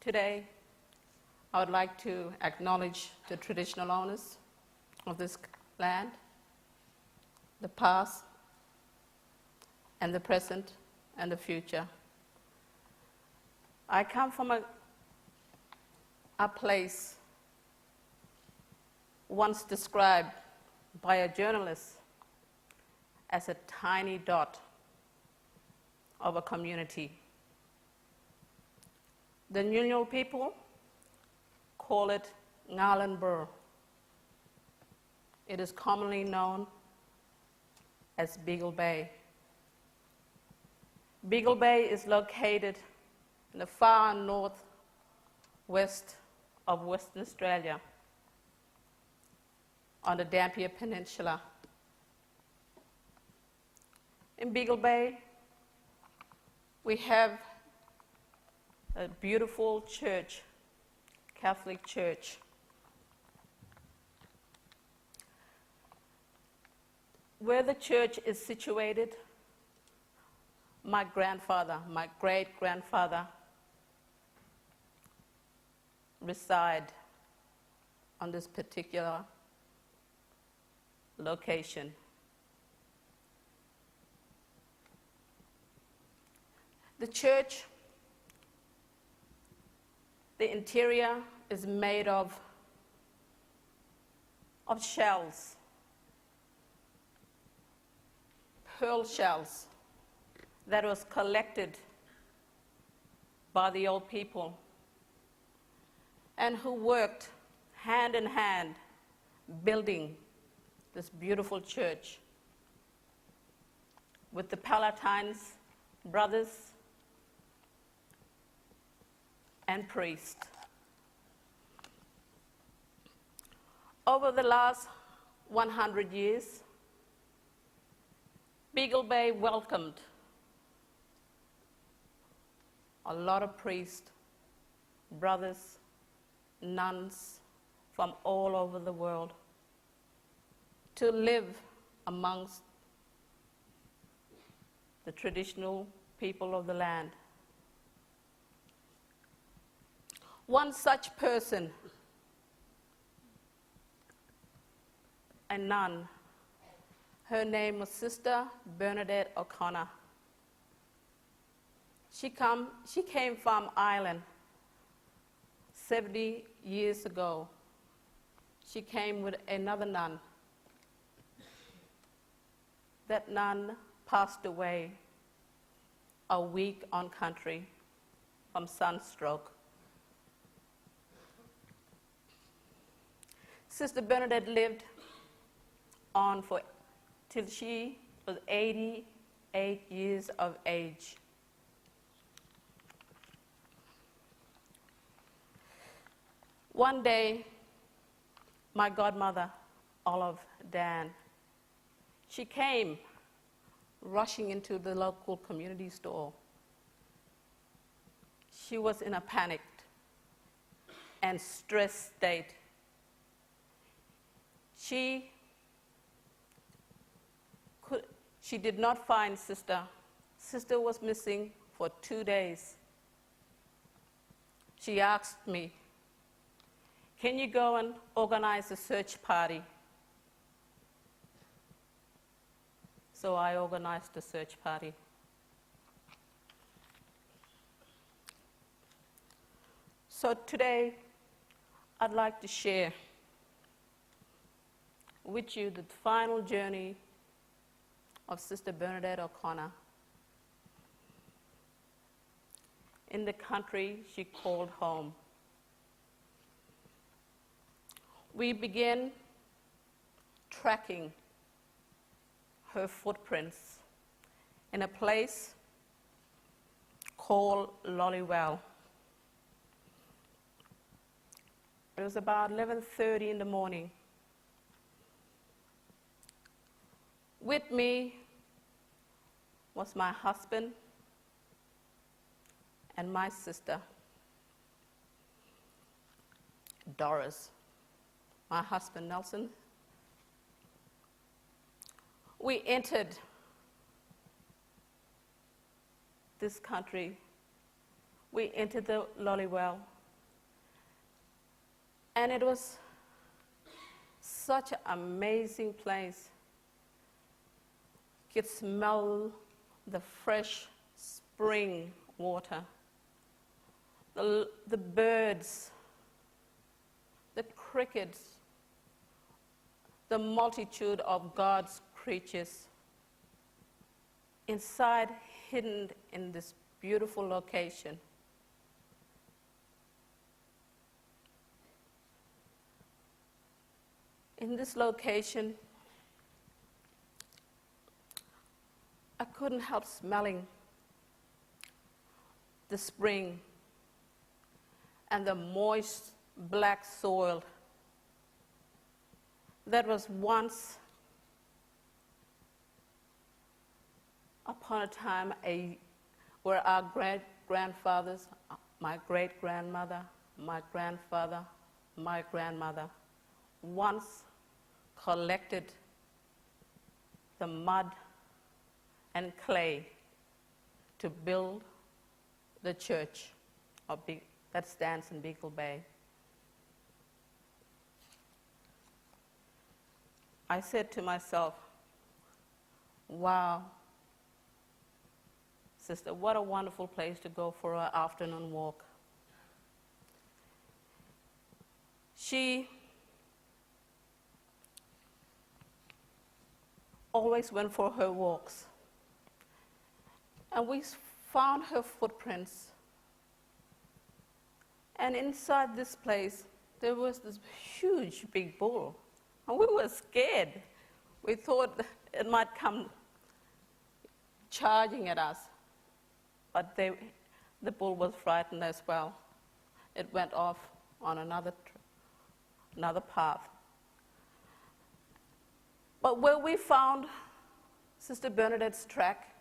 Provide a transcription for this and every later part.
Today, I would like to acknowledge the traditional owners of this land, the past and the present and the future. I come from a place once described by a journalist as a tiny dot of a community. The Nyunyo people call it Ngalan Bur. It is commonly known as Beagle Bay. Beagle Bay is located in the far northwest of Western Australia on the Dampier Peninsula. In Beagle Bay, we have a beautiful church, Catholic church. Where the church is situated, my grandfather, my great-grandfather reside on this particular location. The church, the interior is made of shells, pearl shells that was collected by the old people and who worked hand in hand building this beautiful church with the Palatines brothers and priests. Over the last 100 years, Beagle Bay welcomed a lot of priests, brothers, nuns from all over the world to live amongst the traditional people of the land. One such person, a nun, her name was Sister Bernadette O'Connor. She came from Ireland 70 years ago. She came with another nun. That nun passed away a week on country from sunstroke. Sister Bernadette lived on till she was 88 years of age. One day, my godmother, Olive Dan, she came rushing into the local community store. She was in a panicked and stressed state. She did not find Sister. Sister was missing for 2 days. She asked me, "Can you go and organize a search party?" So I organized a search party. So today, I'd like to share with you the final journey of Sister Bernadette O'Connor in the country she called home. We began tracking her footprints in a place called Lolliwell. It was about 11:30 in the morning. With me was my husband and my sister, Doris, my husband Nelson. We entered this country. We entered the Lolliwell And it was such an amazing place. You could smell the fresh spring water, the birds, the crickets, the multitude of God's creatures inside, hidden in this beautiful location. In this location, I couldn't help smelling the spring and the moist black soil that was once upon a time where our grandfathers, my great-grandmother, my grandfather, my grandmother, once collected the mud and clay to build the church that stands in Beagle Bay. I said to myself, wow, sister, what a wonderful place to go for an afternoon walk. She always went for her walks. And we found her footprints. And inside this place, there was this huge big bull. And we were scared. We thought it might come charging at us. But the bull was frightened as well. It went off on another path. But where we found Sister Bernadette's track,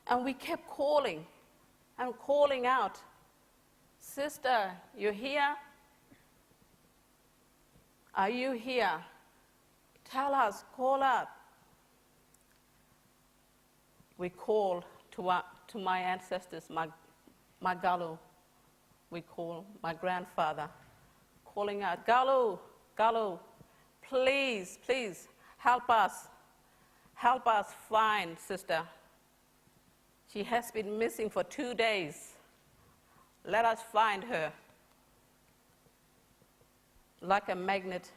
and we kept calling and calling out, "Sister, you here? Are you here? Tell us, call out." We called to my ancestors, my Galu. We called my grandfather, calling out, "Galu, Galu, please, please, help us. Help us find Sister. She has been missing for 2 days. Let us find her." Like a magnet,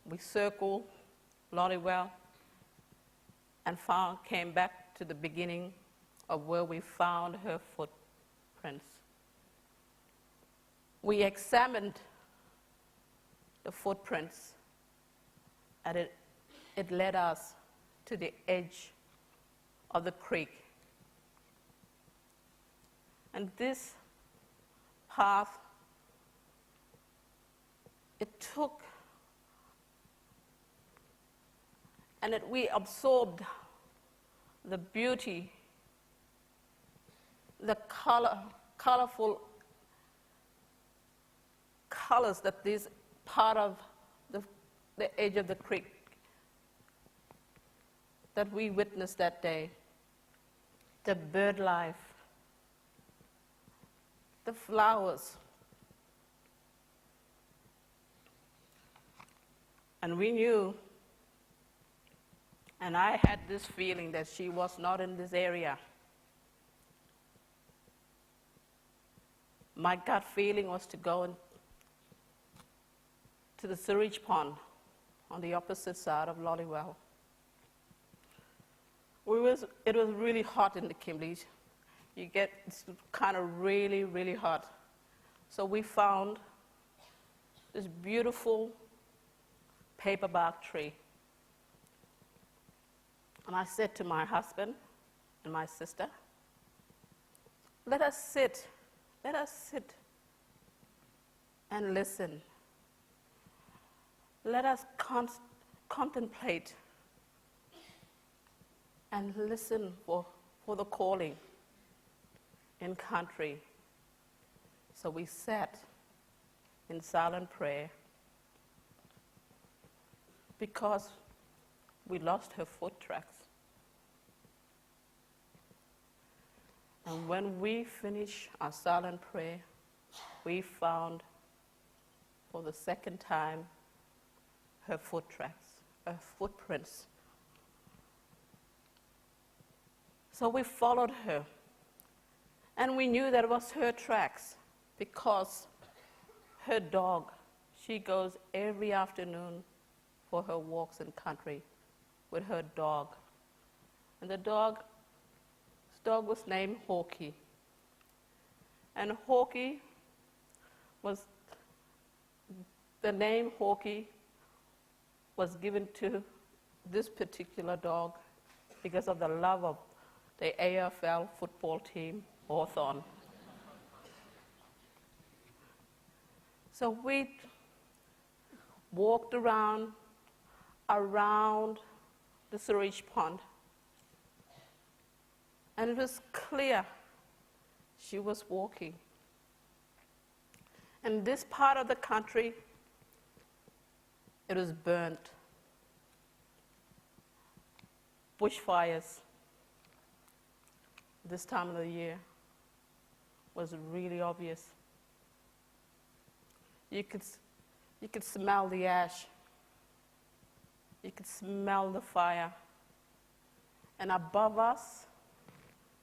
we circled Lolliwell and came back to the beginning of where we found her footprints. We examined the footprints, and it led us to the edge of the creek. And this path, it took, and we absorbed the beauty, the colorful colors that this part of the edge of the creek that we witnessed that day. The bird life, the flowers. And we knew, and I had this feeling that she was not in this area. My gut feeling was to go to the sewage pond on the opposite side of Lolliwell. It was really hot in the Kimberleys. It's kind of really, really hot. So we found this beautiful paperbark tree. And I said to my husband and my sister, let us sit and listen. Let us contemplate and listen for the calling in country. So we sat in silent prayer because we lost her foot tracks. And when we finished our silent prayer, we found for the second time her foot tracks, her footprints. So we followed her, and we knew that it was her tracks because her dog, she goes every afternoon for her walks in country with her dog. And the dog was named Hawkie. And Hawkie was, the name Hawkie was given to this particular dog because of the love of the AFL football team, Hawthorn. So we walked around the sewage pond, and it was clear she was walking. And this part of the country, it was burnt. Bushfires this time of the year was really obvious. You could smell the ash. You could smell the fire. And above us,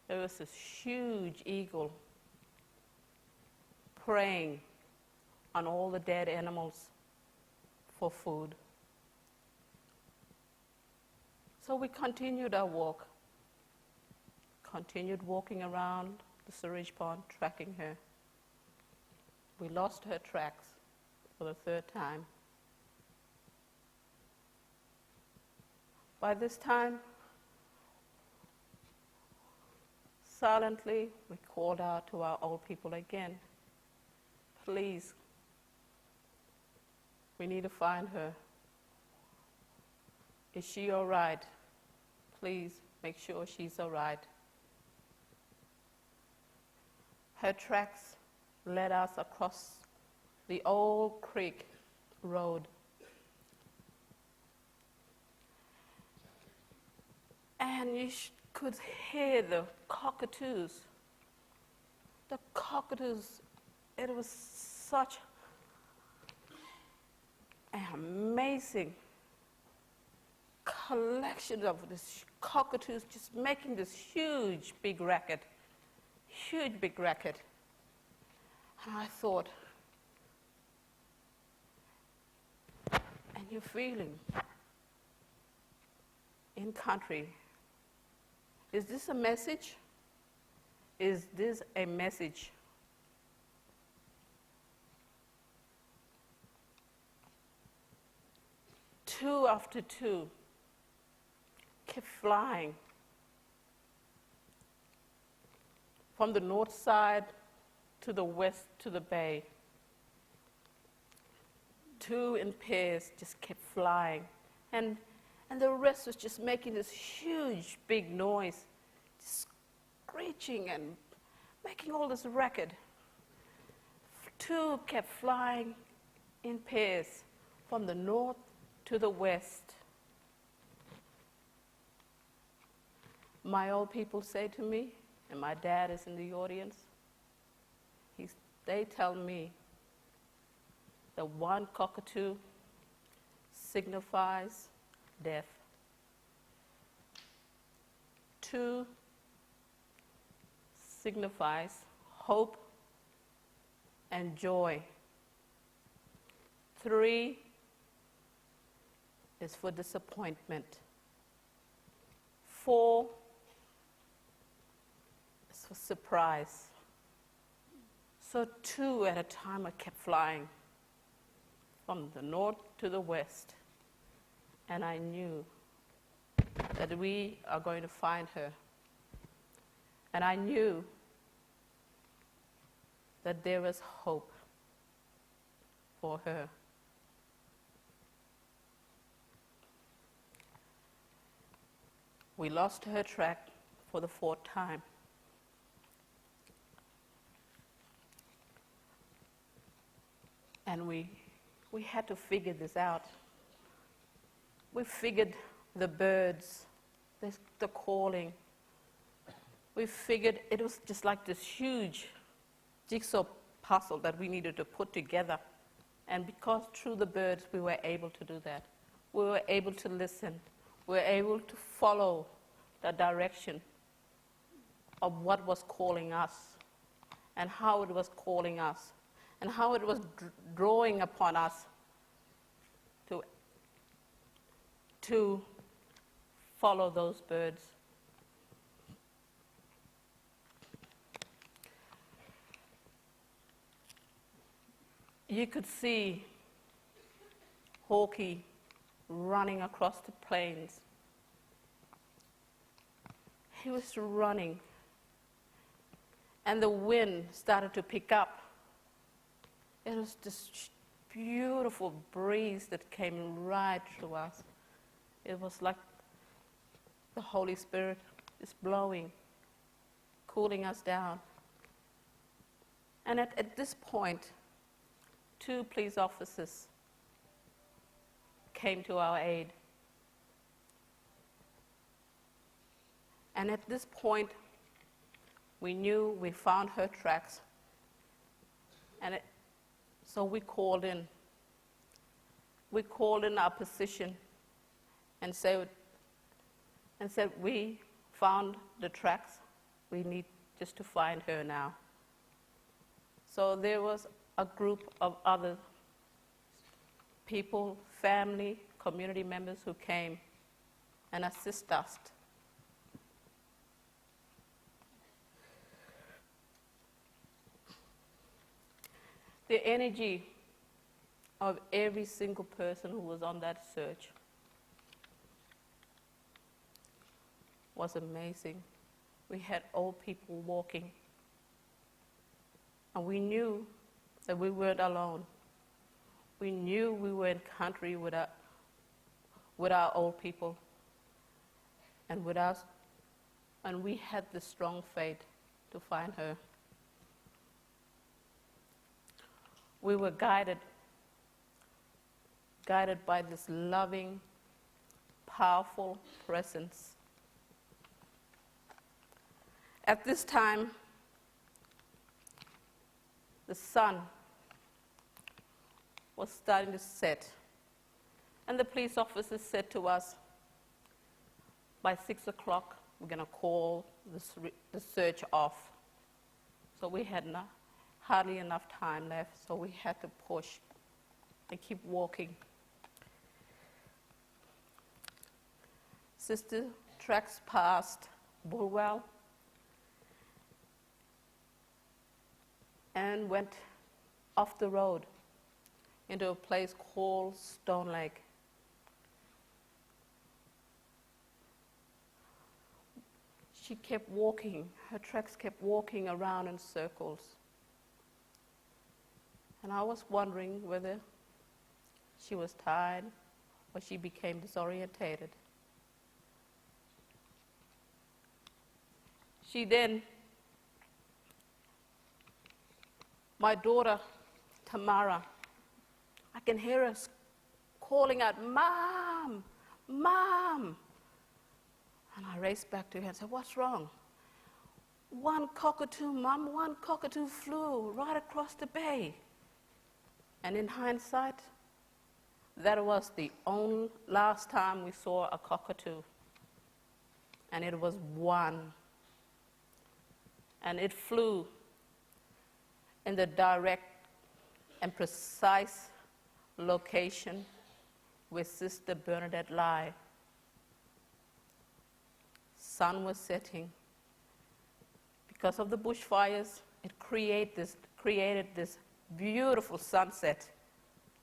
there was this huge eagle preying on all the dead animals for food. So we continued our walk, continued walking around the sewage pond, tracking her. We lost her tracks for the third time. By this time, silently, we called out to our old people again, please, we need to find her. Is she all right? Please make sure she's all right. Her tracks led us across the old creek road. And you could hear the cockatoos. The cockatoos, it was such an amazing collection of these cockatoos just making this huge, big racket. Huge, big racket. And I thought, and you're feeling in country, is this a message? Is this a message? Two after two kept flying from the north side to the west to the bay. Two in pairs just kept flying. And the rest was just making this huge, big noise, screeching and making all this racket. Two kept flying in pairs from the north to the west. My old people say to me, and my dad is in the audience, they tell me that one cockatoo signifies death. Two signifies hope and joy. Three is for disappointment. Four is for surprise. So two at a time I kept flying from the north to the west. And I knew that we are going to find her. And I knew that there was hope for her. We lost her track for the fourth time. And we had to figure this out. We figured the birds, the calling. We figured it was just like this huge jigsaw puzzle that we needed to put together. And because through the birds we were able to do that, we were able to listen, we were able to follow the direction of what was calling us, and how it was calling us, and how it was drawing upon us to follow those birds. You could see Hawkeye running across the plains. He was running, and the wind started to pick up. It was this beautiful breeze that came right through us. It was like the Holy Spirit is blowing, cooling us down. And at this point, 2 police officers came to our aid. And at this point, we knew we found her tracks. And so we called in. We called in our position and said, we found the tracks. We need just to find her now. So there was a group of other people, family, community members who came and assist us. The energy of every single person who was on that search was amazing. We had old people walking, and we knew that we weren't alone. We knew we were in country with our old people, and with us, and we had the strong faith to find her. We were guided by this loving, powerful presence. At this time, the sun was starting to set, and the police officers said to us, by 6 o'clock, we're going to call the search off. So we had hardly enough time left, so we had to push and keep walking. Sister tracks past Bulwell and went off the road into a place called Stone Lake. She kept walking, her tracks kept walking around in circles. And I was wondering whether she was tired or she became disorientated. My daughter, Tamara, I can hear her calling out, "Mom, Mom." And I raced back to her and said, "What's wrong?" "One cockatoo, Mom, one cockatoo flew right across the bay." And in hindsight, that was the only last time we saw a cockatoo. And it was one. And it flew in the direct and precise location where Sister Bernadette lay. Sun was setting. Because of the bushfires, it created this beautiful sunset,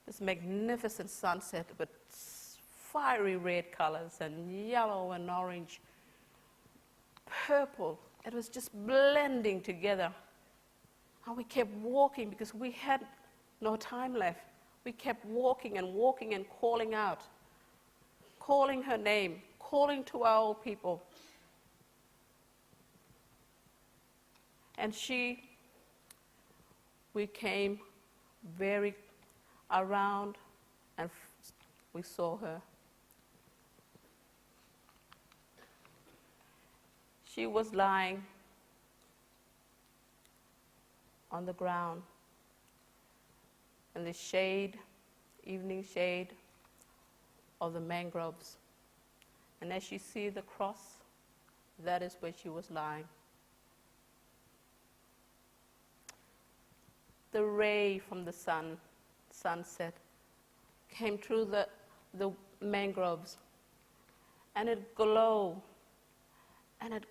this magnificent sunset with fiery red colors and yellow and orange, purple. It was just blending together. And we kept walking because we had no time left. We kept walking and walking and calling out, calling her name, calling to our old people. And we came very around and we saw her. She was lying on the ground in the shade, evening shade of the mangroves. And as you see the cross, that is where she was lying. The ray from the sunset, came through the mangroves, and it glowed, and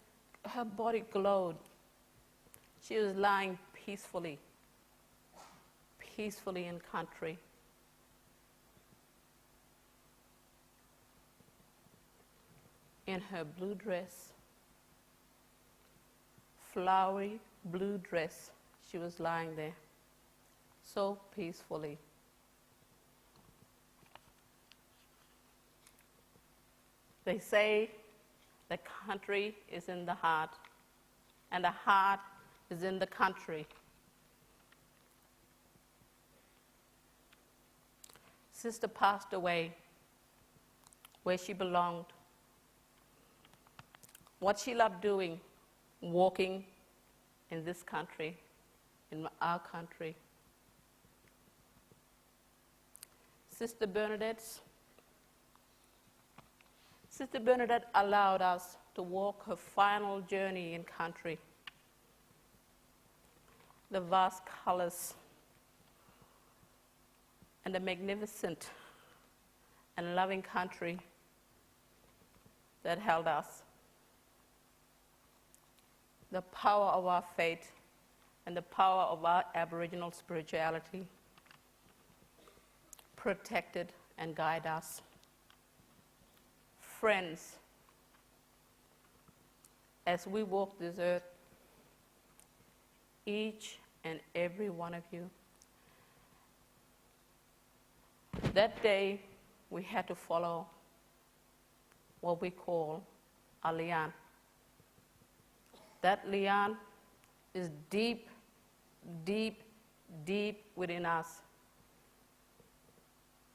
her body glowed. She was lying peacefully in country. In her blue dress, flowery blue dress, she was lying there, so peacefully. They say the country is in the heart, and the heart is in the country. Sister passed away where she belonged. What she loved doing, walking in this country, in our country. Sister Bernadette allowed us to walk her final journey in country. The vast colors and the magnificent and loving country that held us. The power of our faith and the power of our Aboriginal spirituality protected and guided us. Friends, as we walk this earth, each and every one of you, that day we had to follow what we call a lian. That lian is deep, deep, deep within us.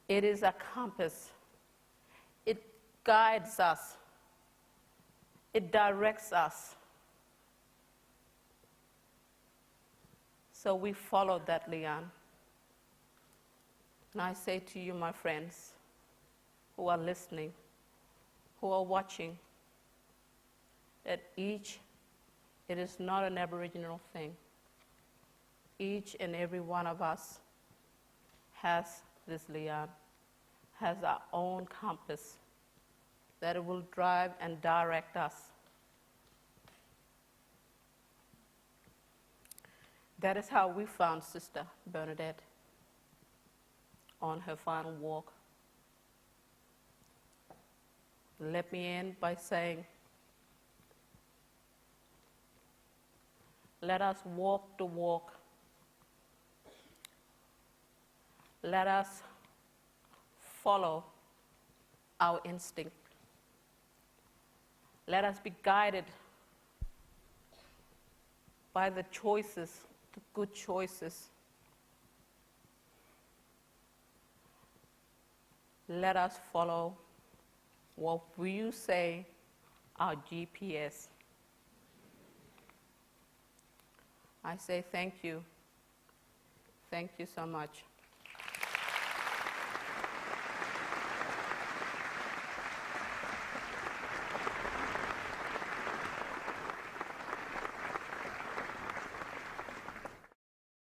It is a compass. It guides us. It directs us. So we followed that lian. And I say to you, my friends, who are listening, who are watching, that it is not an Aboriginal thing. Each and every one of us has this lian, has our own compass that it will drive and direct us. That is how we found Sister Bernadette on her final walk. Let me end by saying, let us walk the walk. Let us follow our instinct. Let us be guided by the choices, the good choices. Let us follow what you say our GPS. I say thank you. Thank you so much.